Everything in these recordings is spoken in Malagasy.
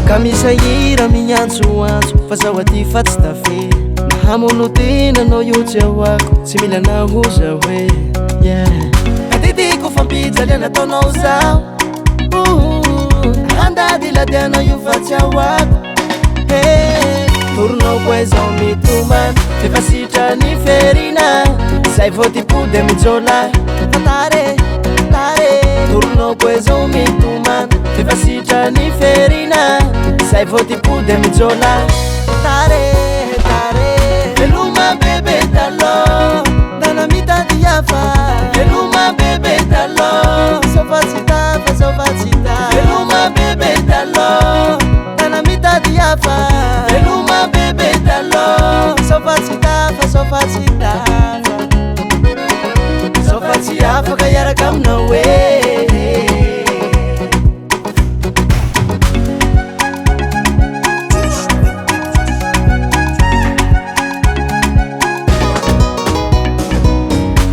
Kamisahira mignantsoantso fa zaho aty fa tsy tafe nahamono tena anao io tsy ahoako tsy mila nahoza hoe atitiko fampijaly nataonao zaho andady ladianao io fa tsy ahoako toronao koa zao mitomana efa sitrany ferina zay vao typody amijôla tare toronao koa zao mitomana efa sitrany ferina zay vao typody amijôla tare veloma bebe talo dana mitady hafa veloma bebe talo sofatsitafa veloma bebe talo dana mitady hafa veloma bebe talo sofatsitafa sofatsy afaka iaraka aminao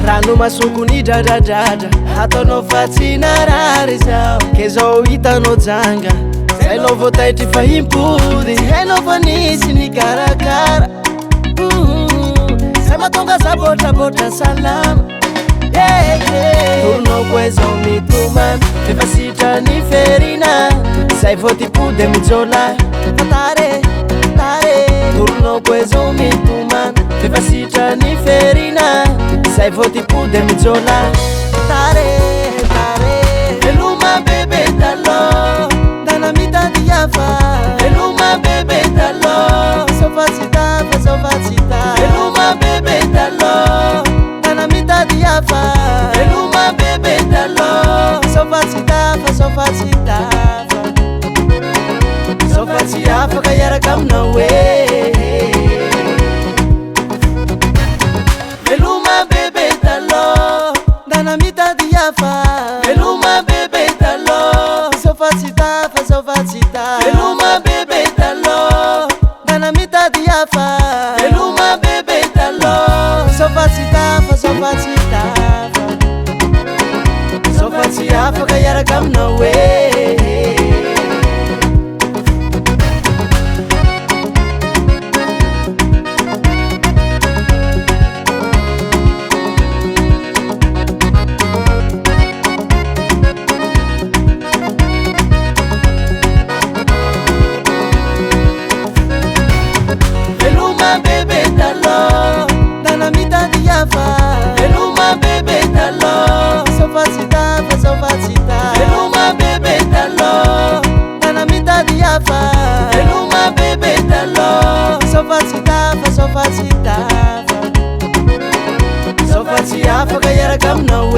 rano masokony dradradradra ataonao fa tsy narary zao ke zao hitanao janga zay lao vao taitry fa impody hainao fa nisy ny karakara zay matonga za botrabotra salama toronao koa zao mitomana efa sitrany ferina zay vao typody amijôla tare toronao koa zao mitomana efa sitrany ferina zay vao typody amijôla tare veloma bebe talo dana mitady hafa veloma bebe talo sofatsitafa veloma bebe talo dana mitady hafa veloma bebe talo sofatsitafa sofatsy afaka iaraka aminao veloma bebe talo dana mitady hafa veloma bebe talo sofatsitafa veloma bebe talo dana mitady hafa veloma bebe talo sofatsitafa sofatsy afaka iaraka aminao bebe talo dana mitady hafa veloma bebe talo sofatsitafa veloma bebe talo dana mitady hafa veloma bebe talo sofatsitafa sofatsy afaka iaraka aminao